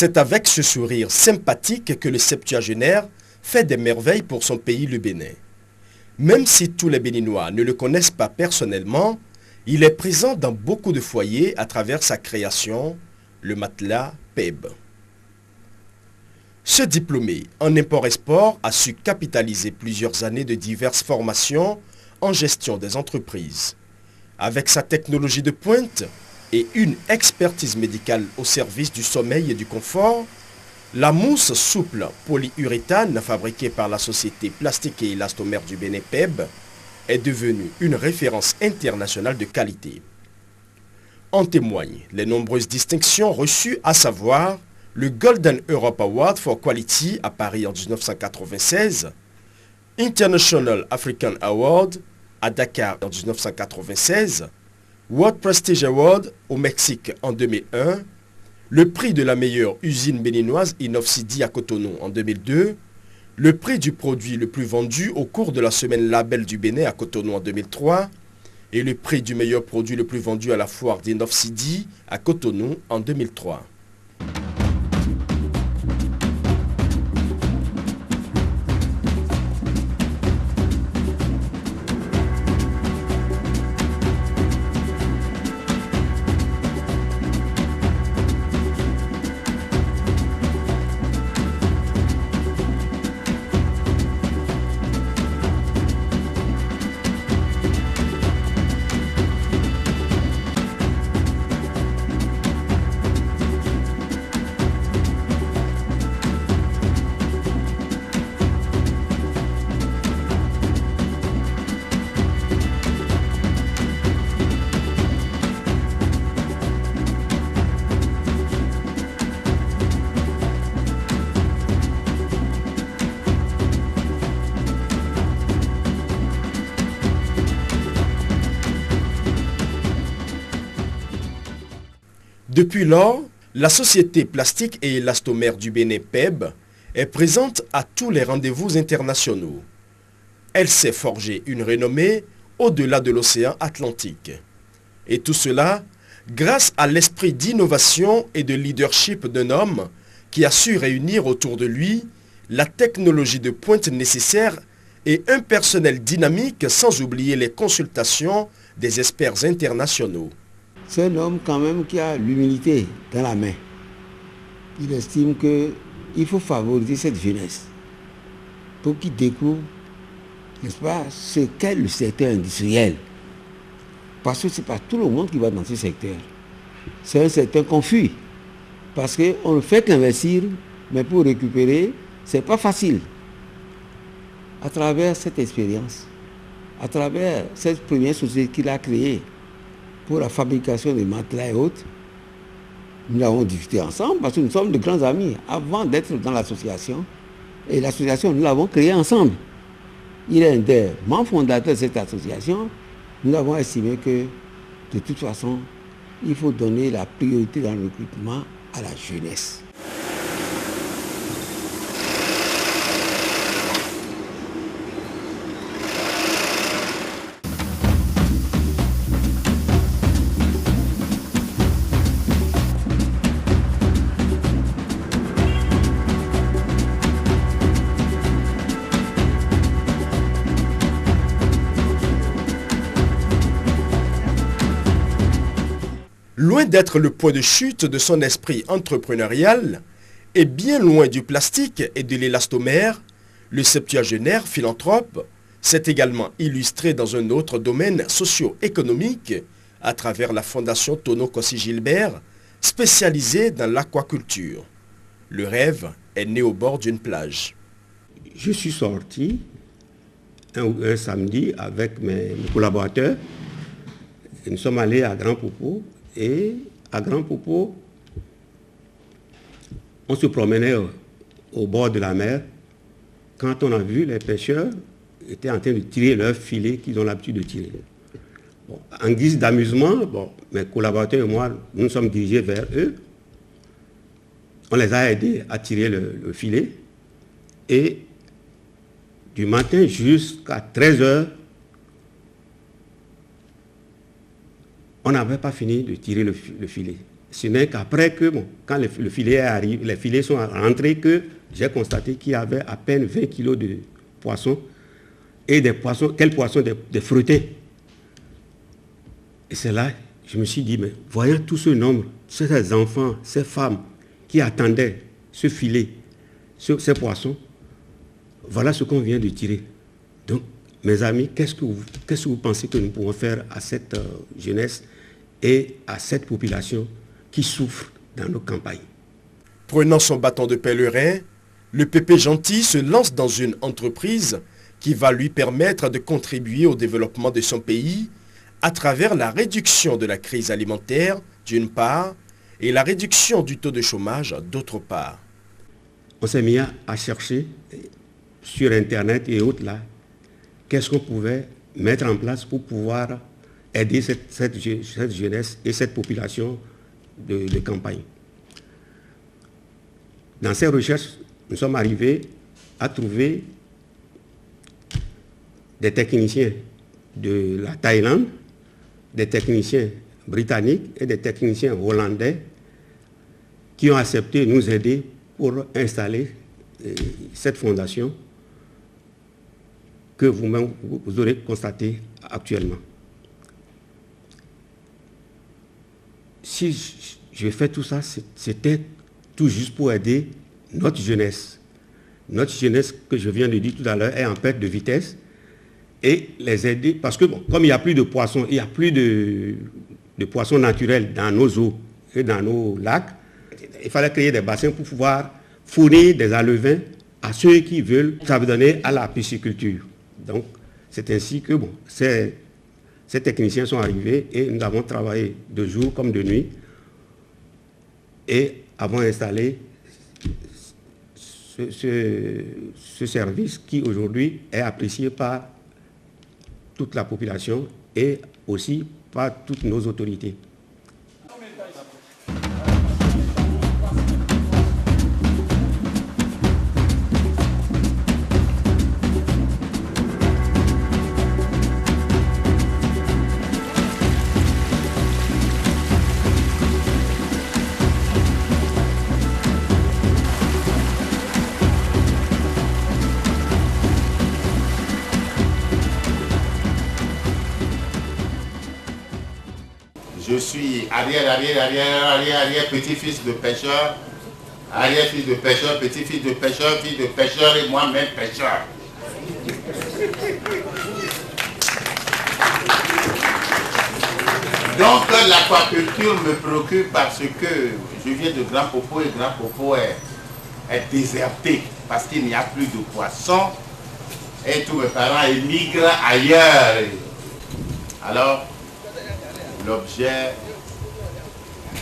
C'est avec ce sourire sympathique que le septuagénaire fait des merveilles pour son pays, le Bénin. Même si tous les Béninois ne le connaissent pas personnellement, il est présent dans beaucoup de foyers à travers sa création, le matelas PEB. Ce diplômé en import-export a su capitaliser plusieurs années de diverses formations en gestion des entreprises. Avec sa technologie de pointe et une expertise médicale au service du sommeil et du confort, la mousse souple polyuréthane fabriquée par la société Plastique et Élastomère du Bénin PEB est devenue une référence internationale de qualité. En témoignent les nombreuses distinctions reçues, à savoir le Golden Europe Award for Quality à Paris en 1996, International African Award à Dakar en 1996, World Prestige Award au Mexique en 2001, le prix de la meilleure usine béninoise Innovcidi à Cotonou en 2002, le prix du produit le plus vendu au cours de la semaine label du Bénin à Cotonou en 2003 et le prix du meilleur produit le plus vendu à la foire d'Innovcidi à Cotonou en 2003. Depuis lors, la société Plastique et Élastomère du Bénin PEB est présente à tous les rendez-vous internationaux. Elle s'est forgée une renommée au-delà de l'océan Atlantique. Et tout cela grâce à l'esprit d'innovation et de leadership d'un homme qui a su réunir autour de lui la technologie de pointe nécessaire et un personnel dynamique sans oublier les consultations des experts internationaux. C'est un homme quand même qui a l'humilité dans la main. Il estime qu'il faut favoriser cette jeunesse pour qu'ils découvrent, n'est-ce pas, ce qu'est le secteur industriel. Parce que ce n'est pas tout le monde qui va dans ce secteur. C'est un secteur confus. Parce qu'on ne fait qu'investir, mais pour récupérer, ce n'est pas facile. À travers cette expérience, à travers cette première société qu'il a créée, pour la fabrication des matelas et autres, nous avons discuté ensemble parce que nous sommes de grands amis avant d'être dans l'association. Et l'association, nous l'avons créée ensemble. Il est un des membres fondateurs de cette association. Nous avons estimé que, de toute façon, il faut donner la priorité dans le recrutement à la jeunesse. Loin d'être le point de chute de son esprit entrepreneurial, et bien loin du plastique et de l'élastomère, le septuagénaire philanthrope s'est également illustré dans un autre domaine socio-économique à travers la fondation Tonneau Kossi Gilbert, spécialisée dans l'aquaculture. Le rêve est né au bord d'une plage. Je suis sorti un samedi avec mes collaborateurs. Et nous sommes allés à Grand Popo. Et à Grand Popo, on se promenait au bord de la mer quand on a vu les pêcheurs étaient en train de tirer leurs filets qu'ils ont l'habitude de tirer. Bon, en guise d'amusement, mes collaborateurs et moi, nous nous sommes dirigés vers eux. On les a aidés à tirer le filet. Et du matin jusqu'à 13 h, on n'avait pas fini de tirer le filet. Ce n'est qu'après que, bon, quand le filet arrive, les filets sont rentrés, que j'ai constaté qu'il y avait à peine 20 kilos de poissons. Et des poissons, quels poissons? Des fruités. Et c'est là, je me suis dit, mais voyant tout ce nombre, ces enfants, ces femmes qui attendaient ce filet, ces poissons, voilà ce qu'on vient de tirer. Donc, mes amis, qu'est-ce que vous pensez que nous pouvons faire à cette jeunesse et à cette population qui souffre dans nos campagnes? Prenant son bâton de pèlerin, le Pépé Gentil se lance dans une entreprise qui va lui permettre de contribuer au développement de son pays à travers la réduction de la crise alimentaire, d'une part, et la réduction du taux de chômage, d'autre part. On s'est mis à chercher sur Internet et autres là, qu'est-ce qu'on pouvait mettre en place pour pouvoir aider cette jeunesse et cette population de campagne. Dans ces recherches, nous sommes arrivés à trouver des techniciens de la Thaïlande, des techniciens britanniques et des techniciens hollandais qui ont accepté de nous aider pour installer cette fondation que vous-même vous aurez constaté actuellement. Si je fais tout ça, c'était tout juste pour aider notre jeunesse. Notre jeunesse, que je viens de dire tout à l'heure, est en perte de vitesse. Et les aider, parce que bon, comme il n'y a plus de poissons, il n'y a plus de poissons naturels dans nos eaux et dans nos lacs, il fallait créer des bassins pour pouvoir fournir des alevins à ceux qui veulent s'abandonner à la pisciculture. Donc, c'est ainsi que bon, ces techniciens sont arrivés et nous avons travaillé de jour comme de nuit et avons installé ce service qui aujourd'hui est apprécié par toute la population et aussi par toutes nos autorités. Je suis arrière, petit-fils de pêcheur, arrière-fils de pêcheur, petit-fils de pêcheur, fils de pêcheur et moi-même pêcheur. Donc l'aquaculture me préoccupe parce que je viens de Grand Popo et Grand Popo est déserté parce qu'il n'y a plus de poissons et tous mes parents émigrent ailleurs. Alors, l'objet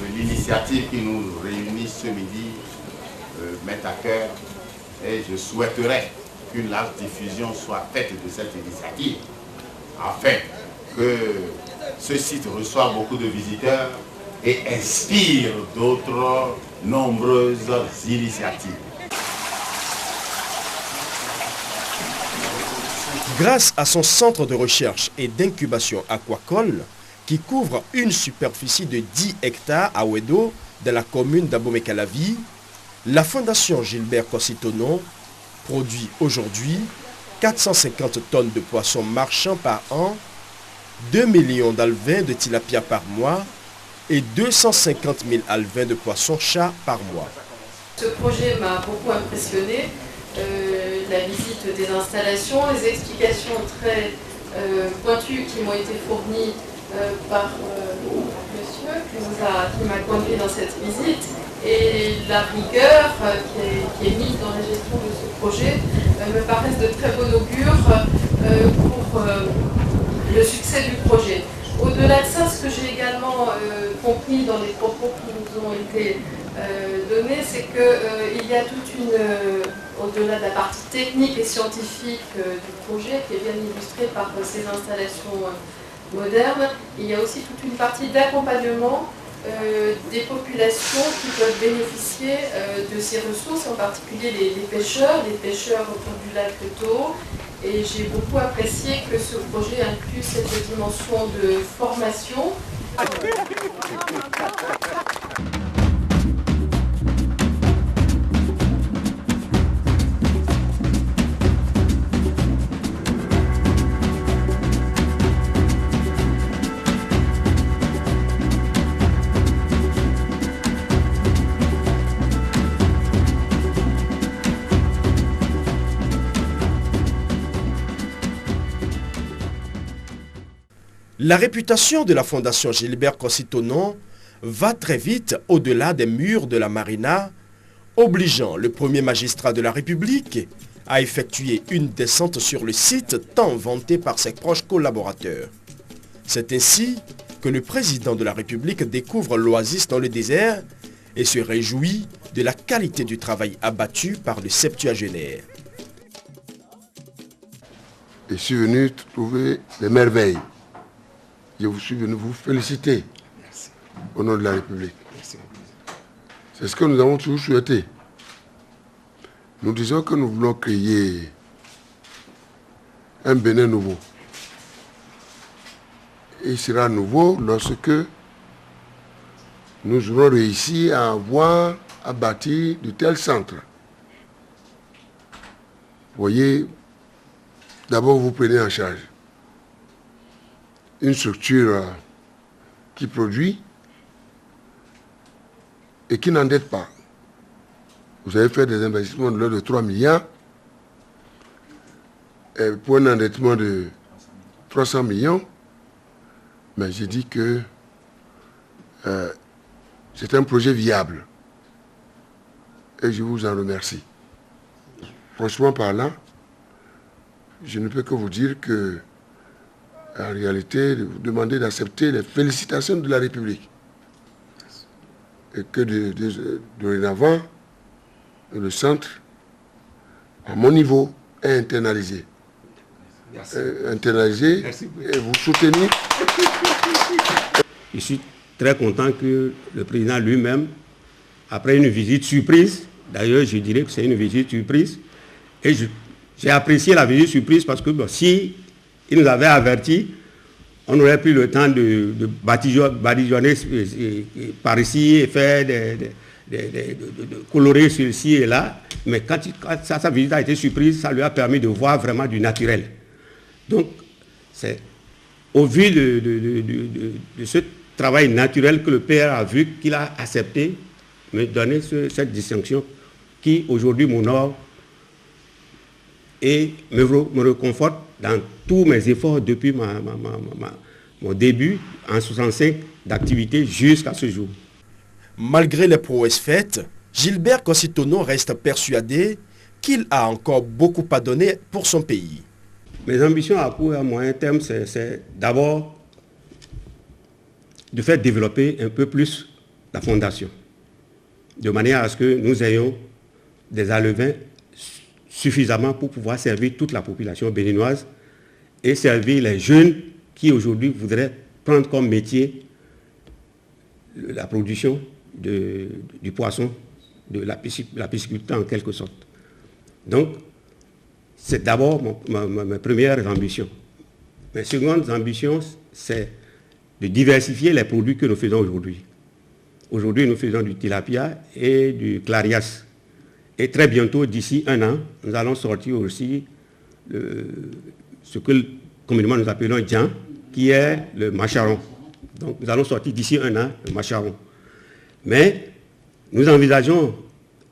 de l'initiative qui nous réunit ce midi m'est à cœur et je souhaiterais qu'une large diffusion soit faite de cette initiative afin que ce site reçoive beaucoup de visiteurs et inspire d'autres nombreuses initiatives. Grâce à son centre de recherche et d'incubation aquacole, qui couvre une superficie de 10 hectares à Ouedo, dans la commune d'Abomey-Calavi, la Fondation Gilbert Cossitonon produit aujourd'hui 450 tonnes de poissons marchands par an, 2 millions d'alevins de tilapia par mois et 250 000 alevins de poissons-chats par mois. Ce projet m'a beaucoup impressionné. La visite des installations, les explications très pointues qui m'ont été fournies par monsieur qui m'a conduit dans cette visite et la rigueur qui est mise dans la gestion de ce projet me paraissent de très bon augure pour le succès du projet. Au-delà de ça, ce que j'ai également compris dans les propos qui nous ont été donnés, c'est qu'il y a toute une, au-delà de la partie technique et scientifique du projet qui est bien illustrée par ces installations moderne, il y a aussi toute une partie d'accompagnement des populations qui peuvent bénéficier de ces ressources, en particulier les pêcheurs autour du lac Tho. Et j'ai beaucoup apprécié que ce projet inclut cette dimension de formation. La réputation de la Fondation Gilbert Kossi-Tonon va très vite au-delà des murs de la marina, obligeant le premier magistrat de la République à effectuer une descente sur le site tant vanté par ses proches collaborateurs. C'est ainsi que le président de la République découvre l'oasis dans le désert et se réjouit de la qualité du travail abattu par le septuagénaire. Je suis venu trouver des merveilles. Je suis venu vous féliciter. Merci. Au nom de la République. C'est ce que nous avons toujours souhaité. Nous disons que nous voulons créer un Bénin nouveau. Et il sera nouveau lorsque nous aurons réussi à bâtir de tels centres. Vous voyez, d'abord vous prenez en charge une structure qui produit et qui n'endette pas. Vous avez fait des investissements de l'ordre de 3 milliards et pour un endettement de 300 millions. Mais j'ai dit que c'est un projet viable. Et je vous en remercie. Franchement parlant, je ne peux que vous dire que, en réalité, vous demandez d'accepter les félicitations de la République. Et que dorénavant, le centre, à mon niveau, est internalisé. Internalisé. Merci. Et vous soutenez. Je suis très content que le président lui-même, après une visite surprise, d'ailleurs je dirais que c'est une visite surprise, et j'ai apprécié la visite surprise parce que bon, si il nous avait avertis, on aurait pris le temps de badigeonner par ici et faire de colorer ceci et là, mais quand sa visite a été surprise, ça lui a permis de voir vraiment du naturel. Donc, c'est au vu de ce travail naturel que le père a vu qu'il a accepté me donner cette distinction qui aujourd'hui m'honore et me réconforte dans tous mes efforts depuis mon début en 65 d'activité jusqu'à ce jour. Malgré les prouesses faites, Gilbert Kossi-Tonon reste persuadé qu'il a encore beaucoup à donner pour son pays. Mes ambitions à court et à moyen terme, c'est d'abord de faire développer un peu plus la fondation, de manière à ce que nous ayons des alevins suffisamment pour pouvoir servir toute la population béninoise et servir les jeunes qui aujourd'hui voudraient prendre comme métier la production du poisson, de la pisciculture en quelque sorte. Donc, c'est d'abord ma première ambition. Mes secondes ambitions, c'est de diversifier les produits que nous faisons aujourd'hui. Aujourd'hui, nous faisons du tilapia et du clarias. Et très bientôt, d'ici un an, nous allons sortir aussi ce que communément nous appelons djan, qui est le macharon. Donc nous allons sortir d'ici un an le macharon. Mais nous envisageons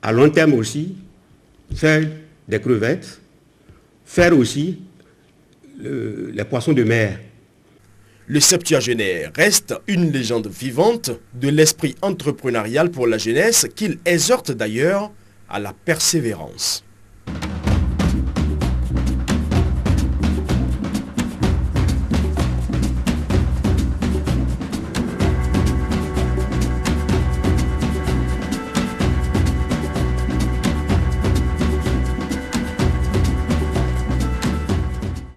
à long terme aussi faire des crevettes, faire aussi les poissons de mer. Le septuagénaire reste une légende vivante de l'esprit entrepreneurial pour la jeunesse qu'il exhorte d'ailleurs à la persévérance.